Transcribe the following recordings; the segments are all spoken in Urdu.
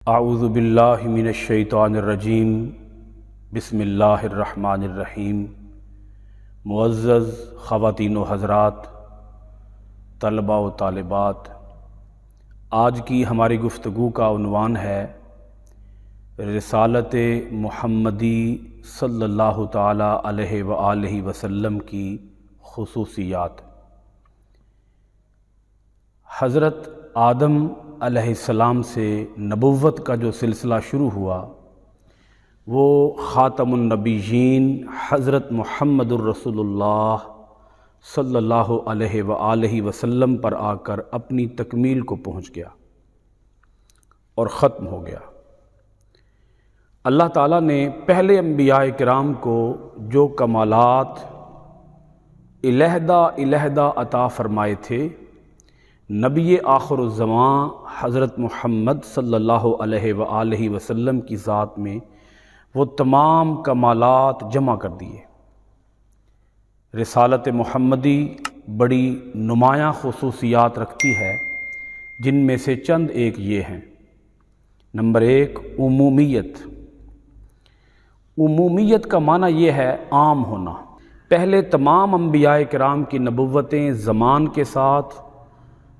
اعوذ باللہ من الشیطان الرجیم بسم اللہ الرحمن الرحیم۔ معزز خواتین و حضرات، طلباء و طالبات، آج کی ہماری گفتگو کا عنوان ہے رسالت محمدی صلی اللہ تعالی علیہ وآلہ وسلم کی خصوصیات۔ حضرت آدم علیہ السلام سے نبوت کا جو سلسلہ شروع ہوا وہ خاتم النبیین حضرت محمد الرسول اللہ صلی اللہ علیہ وآلہ وسلم پر آ کر اپنی تکمیل کو پہنچ گیا اور ختم ہو گیا۔ اللہ تعالیٰ نے پہلے انبیاء کرام کو جو کمالات علیحدہ عطا فرمائے تھے، نبی آخر الزمان حضرت محمد صلی اللہ علیہ وآلہ وسلم کی ذات میں وہ تمام کمالات جمع کر دیے۔ رسالت محمدی بڑی نمایاں خصوصیات رکھتی ہے، جن میں سے چند ایک یہ ہیں۔ نمبر 1، عمومیت۔ عمومیت کا معنی یہ ہے عام ہونا۔ پہلے تمام انبیاء کرام کی نبوتیں زمان کے ساتھ،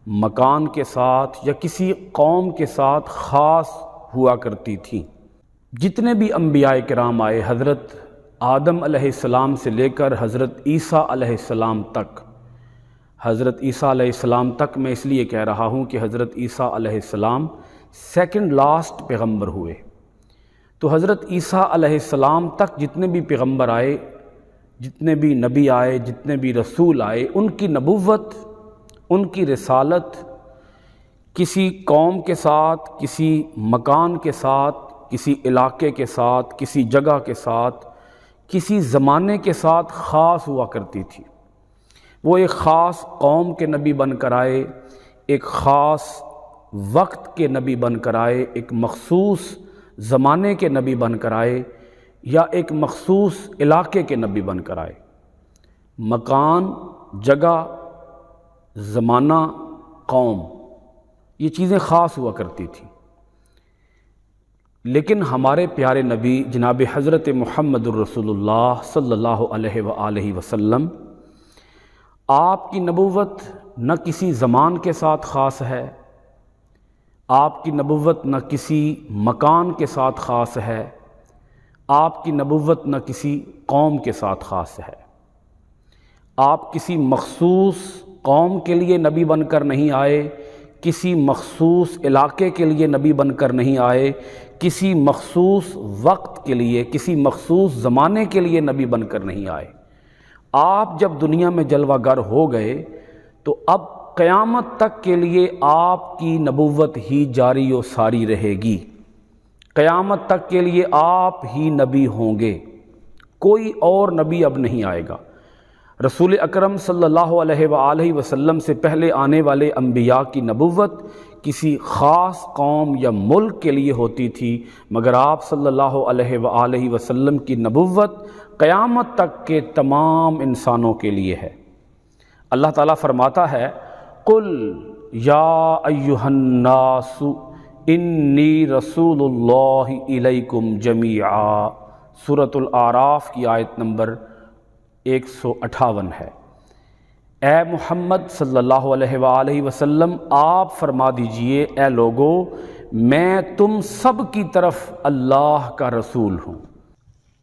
مکان کے ساتھ یا کسی قوم کے ساتھ خاص ہوا کرتی تھیں۔ جتنے بھی انبیاء کرام آئے، حضرت آدم علیہ السلام سے لے کر حضرت عیسیٰ علیہ السلام تک، حضرت عیسیٰ علیہ السلام تک میں اس لیے کہہ رہا ہوں کہ حضرت عیسیٰ علیہ السلام سیکنڈ لاسٹ پیغمبر ہوئے، تو حضرت عیسیٰ علیہ السلام تک جتنے بھی پیغمبر آئے، جتنے بھی نبی آئے، جتنے بھی رسول آئے، ان کی نبوت، ان کی رسالت کسی قوم کے ساتھ، کسی مکان کے ساتھ، کسی علاقے کے ساتھ، کسی جگہ کے ساتھ، کسی زمانے کے ساتھ خاص ہوا کرتی تھی۔ وہ ایک خاص قوم کے نبی بن کر آئے، ایک خاص وقت کے نبی بن کر آئے، ایک مخصوص زمانے کے نبی بن کر آئے، یا ایک مخصوص علاقے کے نبی بن کر آئے۔ مکان، جگہ، زمانہ، قوم، یہ چیزیں خاص ہوا کرتی تھیں۔ لیکن ہمارے پیارے نبی جناب حضرت محمد الرسول اللہ صلی اللہ علیہ وآلہ وسلم، آپ کی نبوت نہ کسی زمان کے ساتھ خاص ہے، آپ کی نبوت نہ کسی مکان کے ساتھ خاص ہے، آپ کی نبوت نہ کسی قوم کے ساتھ خاص ہے۔ آپ کسی مخصوص قوم کے لیے نبی بن کر نہیں آئے، کسی مخصوص علاقے کے لیے نبی بن کر نہیں آئے، کسی مخصوص وقت کے لیے، کسی مخصوص زمانے کے لیے نبی بن کر نہیں آئے۔ آپ جب دنیا میں جلوہ گر ہو گئے تو اب قیامت تک کے لیے آپ کی نبوت ہی جاری و ساری رہے گی۔ قیامت تک کے لیے آپ ہی نبی ہوں گے، کوئی اور نبی اب نہیں آئے گا۔ رسول اکرم صلی اللہ علیہ وآلہ وسلم سے پہلے آنے والے انبیاء کی نبوت کسی خاص قوم یا ملک کے لیے ہوتی تھی، مگر آپ صلی اللہ علیہ وآلہ وسلم کی نبوت قیامت تک کے تمام انسانوں کے لیے ہے۔ اللہ تعالیٰ فرماتا ہے، قل یا ایھا الناس انی رسول اللہ الیکم جمیعا، سورۃ الاعراف کی آیت نمبر 158 ہے۔ اے محمد صلی اللہ علیہ وآلہ وسلم، آپ فرما دیجئے، اے لوگو، میں تم سب کی طرف اللہ کا رسول ہوں۔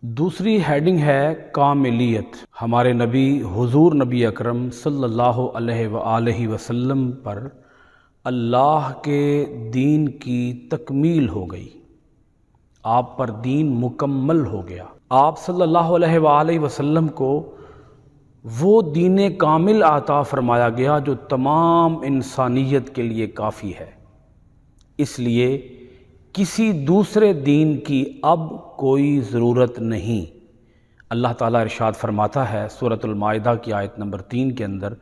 دوسری ہیڈنگ ہے کاملیت۔ ہمارے نبی حضور نبی اکرم صلی اللہ علیہ وآلہ وسلم پر اللہ کے دین کی تکمیل ہو گئی، آپ پر دین مکمل ہو گیا۔ آپ صلی اللہ علیہ وآلہ وسلم کو وہ دین کامل عطا فرمایا گیا جو تمام انسانیت کے لیے کافی ہے۔ اس لیے کسی دوسرے دین کی اب کوئی ضرورت نہیں۔ اللہ تعالیٰ ارشاد فرماتا ہے سورۃ المائدہ کی آیت نمبر 3 کے اندر،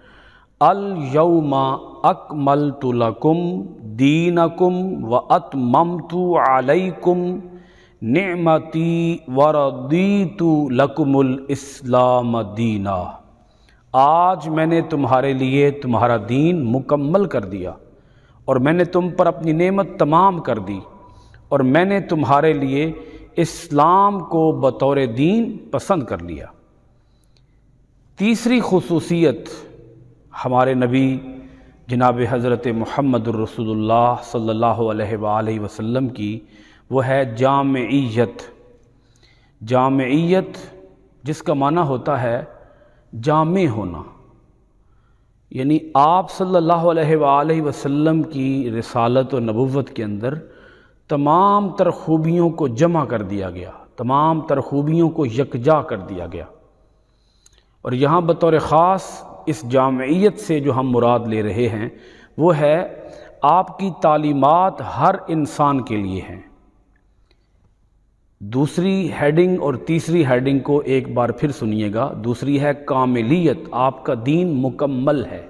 الیوم اکملت لکم دینکم واتممت علیکم نعمتی ورضیت لکم الاسلام دینا۔ آج میں نے تمہارے لیے تمہارا دین مکمل کر دیا اور میں نے تم پر اپنی نعمت تمام کر دی اور میں نے تمہارے لیے اسلام کو بطور دین پسند کر لیا۔ تیسری خصوصیت ہمارے نبی جناب حضرت محمد الرسول اللہ صلی اللہ علیہ وآلہ وسلم کی وہ ہے جامعیت۔ جامعیت جس کا معنی ہوتا ہے جامع ہونا، یعنی آپ صلی اللہ علیہ وآلہ وسلم کی رسالت و نبوت کے اندر تمام تر خوبیوں کو جمع کر دیا گیا، تمام تر خوبیوں کو یکجا کر دیا گیا۔ اور یہاں بطور خاص اس جامعیت سے جو ہم مراد لے رہے ہیں وہ ہے آپ کی تعلیمات ہر انسان کے لیے ہیں۔ دوسری ہیڈنگ اور تیسری ہیڈنگ کو ایک بار پھر سنیے گا۔ دوسری ہے کاملیت، آپ کا دین مکمل ہے۔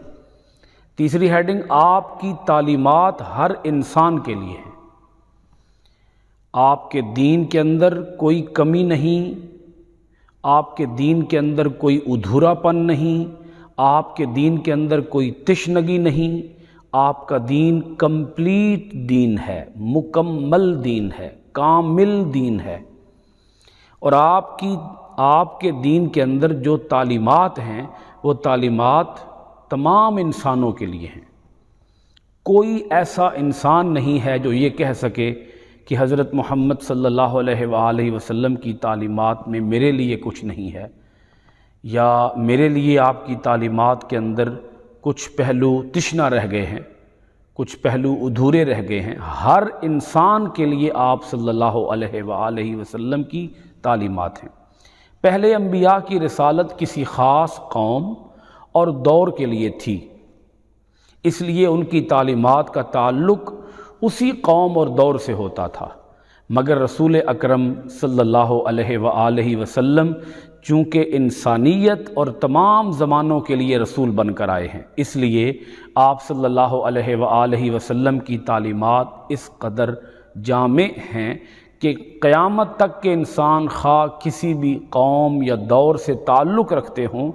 تیسری ہیڈنگ آپ کی تعلیمات ہر انسان کے لیے ہیں۔ آپ کے دین کے اندر کوئی کمی نہیں، آپ کے دین کے اندر کوئی ادھورا پن نہیں، آپ کے دین کے اندر کوئی تشنگی نہیں، آپ کا دین کمپلیٹ دین ہے، مکمل دین ہے، کامل دین ہے۔ اور آپ کے دین کے اندر جو تعلیمات ہیں وہ تعلیمات تمام انسانوں کے لیے ہیں۔ کوئی ایسا انسان نہیں ہے جو یہ کہہ سکے کہ حضرت محمد صلی اللہ علیہ وآلہ وسلم کی تعلیمات میں میرے لیے کچھ نہیں ہے، یا میرے لیے آپ کی تعلیمات کے اندر کچھ پہلو تشنا رہ گئے ہیں، کچھ پہلو ادھورے رہ گئے ہیں۔ ہر انسان کے لیے آپ صلی اللہ علیہ وآلہ وسلم کی تعلیمات ہیں۔ پہلے انبیاء کی رسالت کسی خاص قوم اور دور کے لیے تھی، اس لیے ان کی تعلیمات کا تعلق اسی قوم اور دور سے ہوتا تھا۔ مگر رسول اکرم صلی اللہ علیہ وآلہ وسلم چونکہ انسانیت اور تمام زمانوں کے لیے رسول بن کر آئے ہیں، اس لیے آپ صلی اللہ علیہ وآلہ وسلم کی تعلیمات اس قدر جامع ہیں کہ قیامت تک کے انسان خواہ کسی بھی قوم یا دور سے تعلق رکھتے ہوں،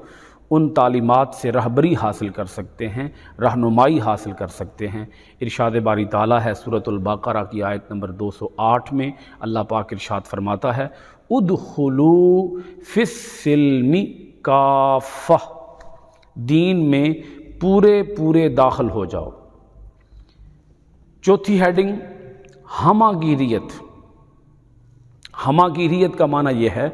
ان تعلیمات سے رہبری حاصل کر سکتے ہیں، رہنمائی حاصل کر سکتے ہیں۔ ارشاد باری تعالیٰ ہے سورۃ البقرہ کی آیت نمبر 208 میں، اللہ پاک ارشاد فرماتا ہے ادخلوا فی السلم کافہ، دین میں پورے داخل ہو جاؤ۔ چوتھی ہیڈنگ ہمہ گیریت۔ ہمہ گیریت کا معنی یہ ہے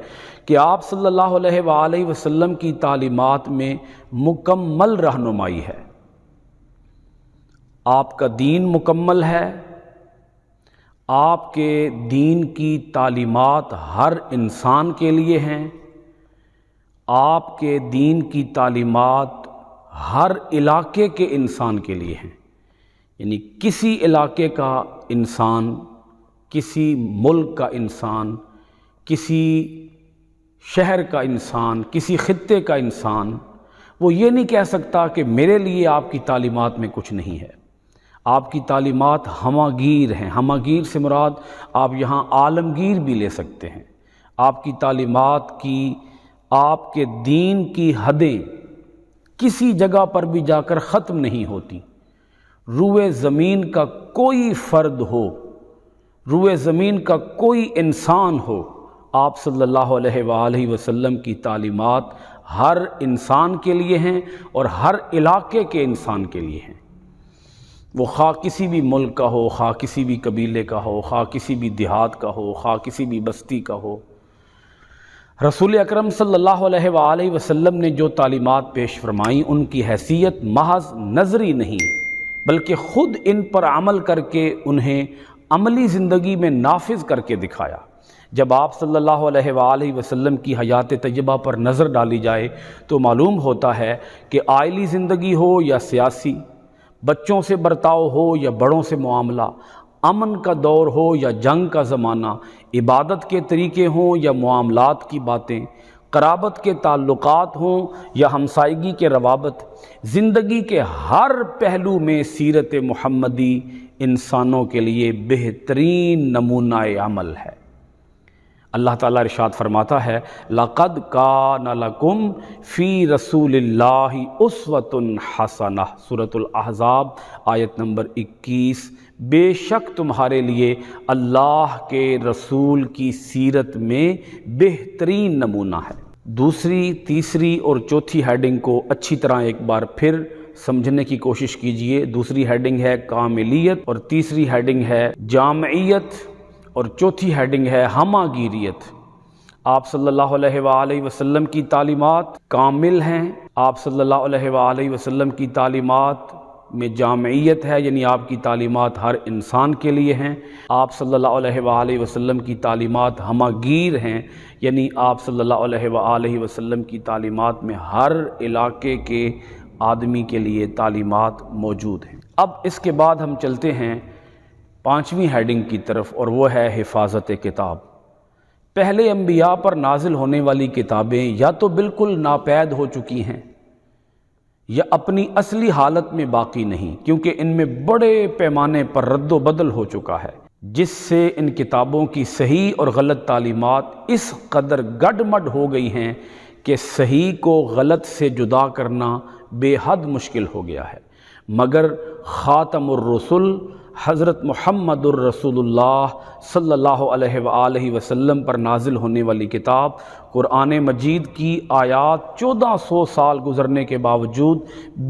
کہ آپ صلی اللہ علیہ وآلہ وسلم کی تعلیمات میں مکمل رہنمائی ہے۔ آپ کا دین مکمل ہے، آپ کے دین کی تعلیمات ہر انسان کے لیے ہیں، آپ کے دین کی تعلیمات ہر علاقے کے انسان کے لیے ہیں۔ یعنی کسی علاقے کا انسان، کسی ملک کا انسان، کسی شہر کا انسان، کسی خطے کا انسان وہ یہ نہیں کہہ سکتا کہ میرے لیے آپ کی تعلیمات میں کچھ نہیں ہے۔ آپ کی تعلیمات ہمہ گیر ہیں۔ ہمہ گیر سے مراد آپ یہاں عالمگیر بھی لے سکتے ہیں۔ آپ کی تعلیمات کی، آپ کے دین کی حدیں کسی جگہ پر بھی جا کر ختم نہیں ہوتی۔ روئے زمین کا کوئی فرد ہو، روئے زمین کا کوئی انسان ہو، آپ صلی اللہ علیہ وآلہ وسلم کی تعلیمات ہر انسان کے لیے ہیں اور ہر علاقے کے انسان کے لیے ہیں۔ وہ خواہ کسی بھی ملک کا ہو، خواہ کسی بھی قبیلے کا ہو، خواہ کسی بھی دیہات کا ہو، خواہ کسی بھی بستی کا ہو۔ رسول اکرم صلی اللہ علیہ وآلہ وسلم نے جو تعلیمات پیش فرمائیں ان کی حیثیت محض نظری نہیں، بلکہ خود ان پر عمل کر کے انہیں عملی زندگی میں نافذ کر کے دکھایا۔ جب آپ صلی اللہ علیہ وآلہ وسلم کی حیات طیبہ پر نظر ڈالی جائے تو معلوم ہوتا ہے کہ عائلی زندگی ہو یا سیاسی، بچوں سے برتاؤ ہو یا بڑوں سے معاملہ، امن کا دور ہو یا جنگ کا زمانہ، عبادت کے طریقے ہوں یا معاملات کی باتیں، قرابت کے تعلقات ہوں یا ہمسائیگی کے روابط، زندگی کے ہر پہلو میں سیرت محمدی انسانوں کے لیے بہترین نمونہ عمل ہے۔ اللہ تعالیٰ ارشاد فرماتا ہے لَقَدْ كَانَ لَكُمْ فِي رَسُولِ اللَّهِ أُسْوَةٌ حَسَنَةٌ سورۃ الاحزاب آیت نمبر 21۔ بے شک تمہارے لیے اللہ کے رسول کی سیرت میں بہترین نمونہ ہے۔ دوسری، تیسری اور چوتھی ہیڈنگ کو اچھی طرح ایک بار پھر سمجھنے کی کوشش کیجئے۔ دوسری ہیڈنگ ہے کاملیت، اور تیسری ہیڈنگ ہے جامعیت، اور چوتھی ہیڈنگ ہے ہمہ گیریت۔ آپ صلی اللہ علیہ وآلہ وسلم کی تعلیمات کامل ہیں، آپ صلی اللہ علیہ وآلہ وسلم کی تعلیمات میں جامعیت ہے، یعنی آپ کی تعلیمات ہر انسان کے لیے ہیں۔ آپ صلی اللہ علیہ وآلہ وسلم کی تعلیمات ہمہ گیر ہیں، یعنی آپ صلی اللہ علیہ وآلہ وسلم کی تعلیمات میں ہر علاقے کے آدمی کے لیے تعلیمات موجود ہیں۔ اب اس کے بعد ہم چلتے ہیں پانچویں ہیڈنگ کی طرف، اور وہ ہے حفاظت کتاب۔ پہلے انبیاء پر نازل ہونے والی کتابیں یا تو بالکل ناپید ہو چکی ہیں یا اپنی اصلی حالت میں باقی نہیں، کیونکہ ان میں بڑے پیمانے پر رد و بدل ہو چکا ہے، جس سے ان کتابوں کی صحیح اور غلط تعلیمات اس قدر گڈ مڈ ہو گئی ہیں کہ صحیح کو غلط سے جدا کرنا بے حد مشکل ہو گیا ہے۔ مگر خاتم الرسل حضرت محمد الرسول اللہ صلی اللہ علیہ وآلہ وسلم پر نازل ہونے والی کتاب قرآن مجید کی آیات 1400 سال گزرنے کے باوجود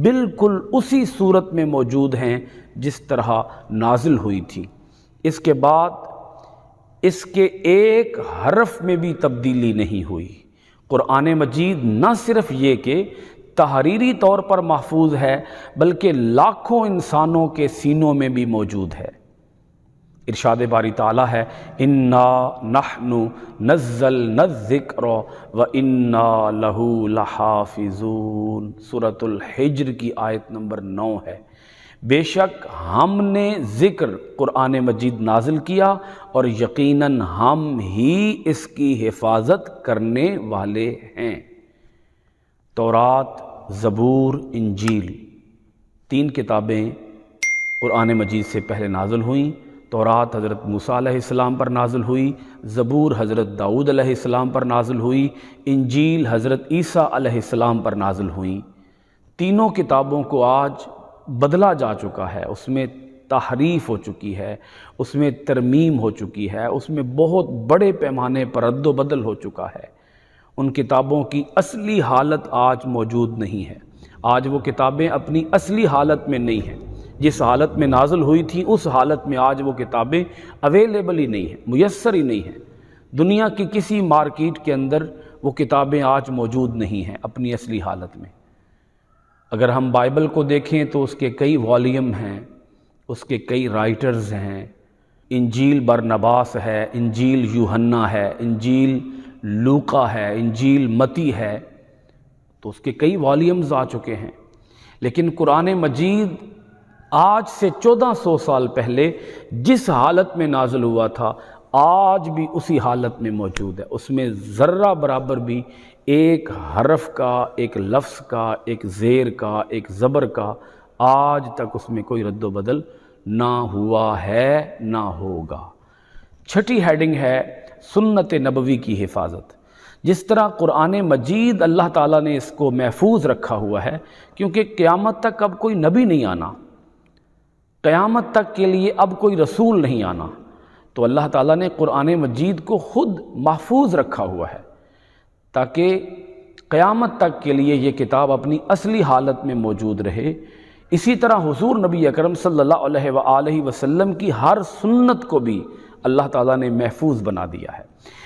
بالکل اسی صورت میں موجود ہیں جس طرح نازل ہوئی تھی۔ اس کے بعد اس کے ایک حرف میں بھی تبدیلی نہیں ہوئی۔ قرآن مجید نہ صرف یہ کہ تحریری طور پر محفوظ ہے، بلکہ لاکھوں انسانوں کے سینوں میں بھی موجود ہے۔ ارشاد باری تعالیٰ ہے اِنَّا نَحْنُ نَزَّلْنَا الذِّكْرَ وَإِنَّا لَهُ لَحَافِظُونَ سورۃ الحجر کی آیت نمبر 9 ہے۔ بے شک ہم نے ذکر قرآن مجید نازل کیا اور یقیناً ہم ہی اس کی حفاظت کرنے والے ہیں۔ تورات، زبور، انجیل، 3 کتابیں قرآن مجید سے پہلے نازل ہوئیں۔ تورات حضرت موسیٰ علیہ السلام پر نازل ہوئی، زبور حضرت داؤد علیہ السلام پر نازل ہوئی، انجیل حضرت عیسیٰ علیہ السلام پر نازل ہوئیں۔ تینوں کتابوں کو آج بدلا جا چکا ہے، اس میں تحریف ہو چکی ہے، اس میں ترمیم ہو چکی ہے، اس میں بہت بڑے پیمانے پر رد و بدل ہو چکا ہے۔ ان کتابوں کی اصلی حالت آج موجود نہیں ہے۔ آج وہ کتابیں اپنی اصلی حالت میں نہیں ہیں، جس حالت میں نازل ہوئی تھیں اس حالت میں آج وہ کتابیں اویلیبل ہی نہیں ہیں، میسر ہی نہیں ہیں۔ دنیا کی کسی مارکیٹ کے اندر وہ کتابیں آج موجود نہیں ہیں اپنی اصلی حالت میں۔ اگر ہم بائبل کو دیکھیں تو اس کے کئی والیوم ہیں، اس کے کئی رائٹرز ہیں۔ انجیل برنباس ہے، انجیل یوحنا ہے، انجیل لوقا ہے، انجیل متی ہے، تو اس کے کئی والیومز آ چکے ہیں۔ لیکن قرآن مجید آج سے 1400 سال پہلے جس حالت میں نازل ہوا تھا آج بھی اسی حالت میں موجود ہے۔ اس میں ذرہ برابر بھی ایک حرف کا، ایک لفظ کا، ایک زیر کا، ایک زبر کا آج تک اس میں کوئی رد و بدل نہ ہوا ہے نہ ہوگا۔ چھٹی ہیڈنگ ہے سنت نبوی کی حفاظت۔ جس طرح قرآن مجید اللہ تعالیٰ نے اس کو محفوظ رکھا ہوا ہے، کیونکہ قیامت تک اب کوئی نبی نہیں آنا، قیامت تک کے لیے اب کوئی رسول نہیں آنا، تو اللہ تعالیٰ نے قرآن مجید کو خود محفوظ رکھا ہوا ہے تاکہ قیامت تک کے لیے یہ کتاب اپنی اصلی حالت میں موجود رہے۔ اسی طرح حضور نبی اکرم صلی اللہ علیہ وآلہ وسلم کی ہر سنت کو بھی اللہ تعالیٰ نے محفوظ بنا دیا ہے۔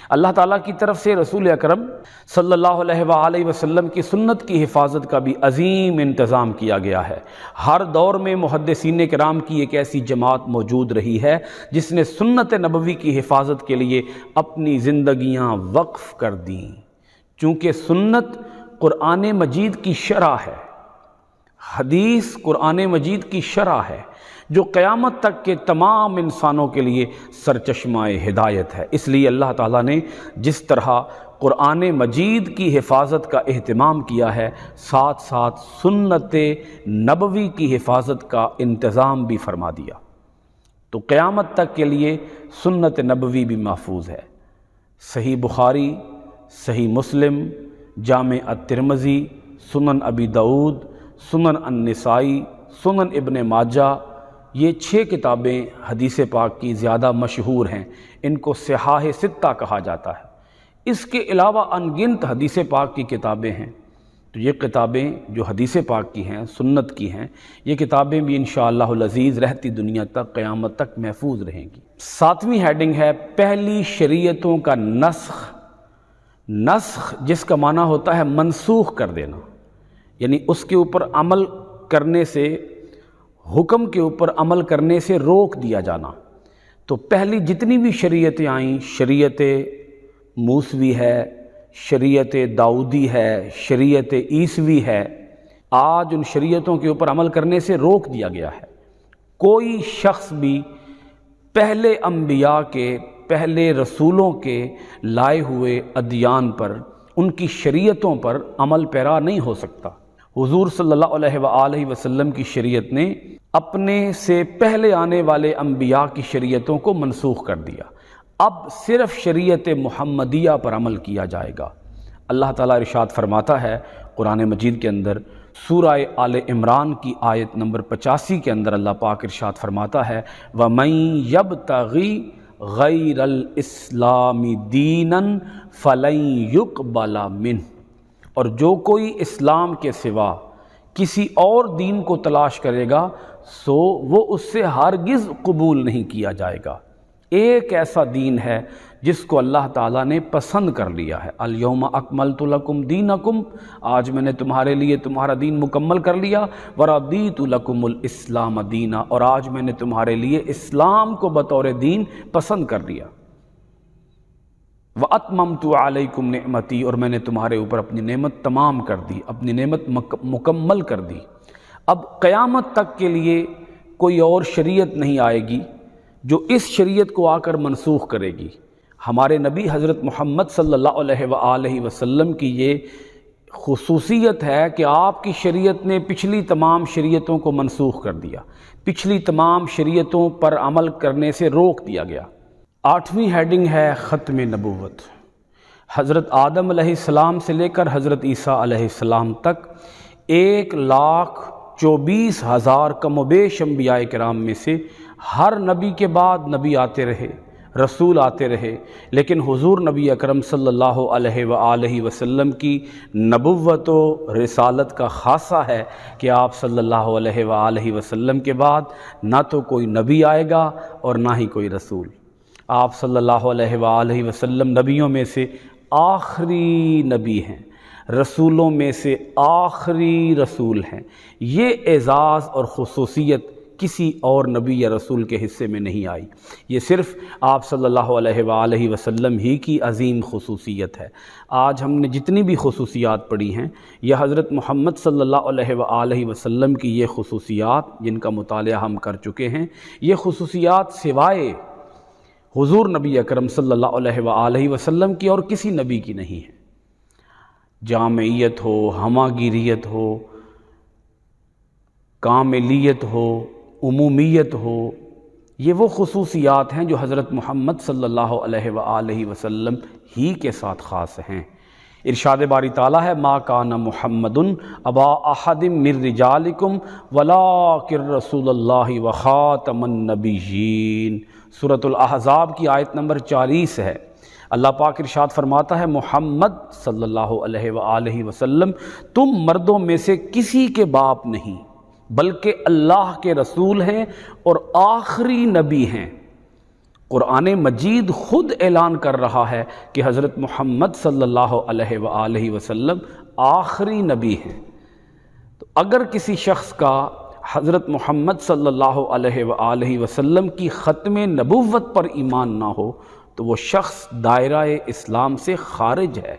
اللہ تعالیٰ کی طرف سے رسول اکرم صلی اللہ علیہ وآلہ وسلم کی سنت کی حفاظت کا بھی عظیم انتظام کیا گیا ہے۔ ہر دور میں محدثین کرام کی ایک ایسی جماعت موجود رہی ہے جس نے سنت نبوی کی حفاظت کے لیے اپنی زندگیاں وقف کر دیں، چونکہ سنت قرآن مجید کی شرح ہے، حدیث قرآن مجید کی شرح ہے جو قیامت تک کے تمام انسانوں کے لیے سرچشمہ ہدایت ہے۔ اس لیے اللہ تعالیٰ نے جس طرح قرآن مجید کی حفاظت کا اہتمام کیا ہے، ساتھ ساتھ سنت نبوی کی حفاظت کا انتظام بھی فرما دیا، تو قیامت تک کے لیے سنت نبوی بھی محفوظ ہے۔ صحیح بخاری، صحیح مسلم، جامع الترمذی، سنن ابی داؤد، سنن النسائی، سنن ابن ماجہ، یہ 6 کتابیں حدیث پاک کی زیادہ مشہور ہیں، ان کو صحاح ستہ کہا جاتا ہے۔ اس کے علاوہ ان گنت حدیث پاک کی کتابیں ہیں، تو یہ کتابیں جو حدیث پاک کی ہیں، سنت کی ہیں، یہ کتابیں بھی انشاءاللہ العزیز رہتی دنیا تک، قیامت تک محفوظ رہیں گی۔ 7ویں ہیڈنگ ہے پہلی شریعتوں کا نسخ۔ نسخ جس کا معنی ہوتا ہے منسوخ کر دینا، یعنی اس کے اوپر عمل کرنے سے، حکم کے اوپر عمل کرنے سے روک دیا جانا۔ تو پہلی جتنی بھی شریعتیں آئیں، شریعت موسوی ہے، شریعت داؤدی ہے، شریعت عیسوی ہے، آج ان شریعتوں کے اوپر عمل کرنے سے روک دیا گیا ہے۔ کوئی شخص بھی پہلے انبیاء کے، پہلے رسولوں کے لائے ہوئے ادیان پر، ان کی شریعتوں پر عمل پیرا نہیں ہو سکتا۔ حضور صلی اللہ علیہ وآلہ وسلم کی شریعت نے اپنے سے پہلے آنے والے انبیاء کی شریعتوں کو منسوخ کر دیا، اب صرف شریعت محمدیہ پر عمل کیا جائے گا۔ اللہ تعالیٰ ارشاد فرماتا ہے قرآن مجید کے اندر، سورہ آل عمران کی آیت نمبر 85 کے اندر اللہ پاک ارشاد فرماتا ہے وَمَن يَبْتَغِي غَيْرَ الْإِسْلَامِ دِينًا فَلَن يُقْبَلَ مِنْهُ، اور جو کوئی اسلام کے سوا کسی اور دین کو تلاش کرے گا سو وہ اس سے ہرگز قبول نہیں کیا جائے گا۔ ایک ایسا دین ہے جس کو اللہ تعالیٰ نے پسند کر لیا ہے، الیوم اکملت لکم دینکم، آج میں نے تمہارے لیے تمہارا دین مکمل کر لیا، ورضیت لکم الاسلام دینا، اور آج میں نے تمہارے لیے اسلام کو بطور دین پسند کر لیا، وَأَتْمَمْتُ عَلَيْكُمْ نِعْمَتِي، اور میں نے تمہارے اوپر اپنی نعمت تمام کر دی، اپنی نعمت مکمل کر دی۔ اب قیامت تک کے لیے کوئی اور شریعت نہیں آئے گی جو اس شریعت کو آ کر منسوخ کرے گی۔ ہمارے نبی حضرت محمد صلی اللہ علیہ وآلہ وسلم کی یہ خصوصیت ہے کہ آپ کی شریعت نے پچھلی تمام شریعتوں کو منسوخ کر دیا، پچھلی تمام شریعتوں پر عمل کرنے سے روک دیا گیا۔ 8ویں ہیڈنگ ہے ختم نبوت۔ حضرت آدم علیہ السلام سے لے کر حضرت عیسیٰ علیہ السلام تک 1,24,000 کم و بیش انبیاء کرام میں سے ہر نبی کے بعد نبی آتے رہے، رسول آتے رہے، لیکن حضور نبی اکرم صلی اللہ علیہ وآلہ وسلم کی نبوت و رسالت کا خاصہ ہے کہ آپ صلی اللہ علیہ وآلہ وسلم کے بعد نہ تو کوئی نبی آئے گا اور نہ ہی کوئی رسول۔ آپ صلی اللہ علیہ وآلہ وسلم نبیوں میں سے آخری نبی ہیں، رسولوں میں سے آخری رسول ہیں۔ یہ اعزاز اور خصوصیت کسی اور نبی یا رسول کے حصے میں نہیں آئی، یہ صرف آپ صلی اللہ علیہ وآلہ وسلم ہی کی عظیم خصوصیت ہے۔ آج ہم نے جتنی بھی خصوصیات پڑھی ہیں یہ حضرت محمد صلی اللہ علیہ وآلہ وسلم کی یہ خصوصیات جن کا مطالعہ ہم کر چکے ہیں، یہ خصوصیات سوائے حضور نبی اکرم صلی اللہ علیہ وآلہ وسلم کی اور کسی نبی کی نہیں ہے۔ جامعیت ہو، ہماگیریت ہو، کاملیت ہو، عمومیت ہو، یہ وہ خصوصیات ہیں جو حضرت محمد صلی اللہ علیہ وآلہ وسلم ہی کے ساتھ خاص ہیں۔ ارشاد باری تعالیٰ ہے ما کان محمد ابا احد من رجالکم ولکن رسول اللہ وخاتم النبیین، سورۃ الاحزاب کی آیت نمبر 40 ہے۔ اللہ پاک ارشاد فرماتا ہے محمد صلی اللہ علیہ وآلہ وسلم تم مردوں میں سے کسی کے باپ نہیں بلکہ اللہ کے رسول ہیں اور آخری نبی ہیں۔ قرآن مجید خود اعلان کر رہا ہے کہ حضرت محمد صلی اللہ علیہ وآلہ وسلم آخری نبی ہیں۔ تو اگر کسی شخص کا حضرت محمد صلی اللہ علیہ وآلہ وسلم کی ختم نبوت پر ایمان نہ ہو تو وہ شخص دائرہ اسلام سے خارج ہے،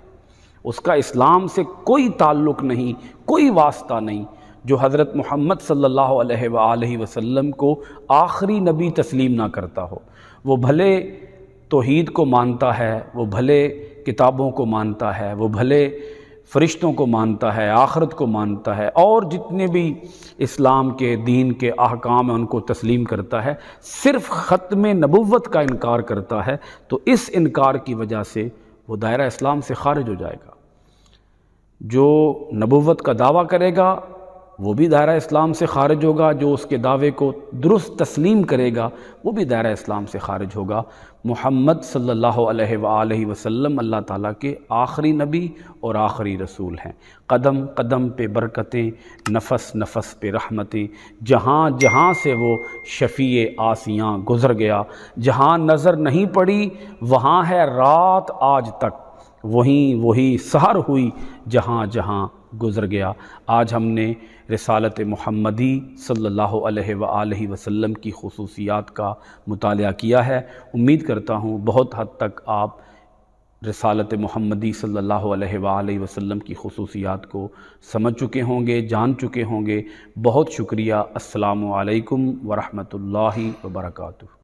اس کا اسلام سے کوئی تعلق نہیں، کوئی واسطہ نہیں۔ جو حضرت محمد صلی اللہ علیہ وآلہ وسلم کو آخری نبی تسلیم نہ کرتا ہو، وہ بھلے توحید کو مانتا ہے، وہ بھلے کتابوں کو مانتا ہے، وہ بھلے فرشتوں کو مانتا ہے، آخرت کو مانتا ہے، اور جتنے بھی اسلام کے دین کے احکام ہیں ان کو تسلیم کرتا ہے، صرف ختم نبوت کا انکار کرتا ہے، تو اس انکار کی وجہ سے وہ دائرہ اسلام سے خارج ہو جائے گا۔ جو نبوت کا دعویٰ کرے گا وہ بھی دائرہ اسلام سے خارج ہوگا، جو اس کے دعوے کو درست تسلیم کرے گا وہ بھی دائرہ اسلام سے خارج ہوگا۔ محمد صلی اللہ علیہ وآلہ وسلم اللہ تعالیٰ کے آخری نبی اور آخری رسول ہیں۔ قدم قدم پہ برکتیں، نفس نفس پہ رحمتیں، جہاں جہاں سے وہ شفیع آسیاں گزر گیا، جہاں نظر نہیں پڑی وہاں ہے رات آج تک، وہی سحر ہوئی جہاں جہاں گزر گیا۔ آج ہم نے رسالت محمدی صلی اللہ علیہ وآلہ وسلم کی خصوصیات کا مطالعہ کیا ہے۔ امید کرتا ہوں بہت حد تک آپ رسالت محمدی صلی اللہ علیہ وآلہ وسلم کی خصوصیات کو سمجھ چکے ہوں گے، جان چکے ہوں گے۔ بہت شکریہ۔ السلام علیکم ورحمۃ اللہ وبرکاتہ۔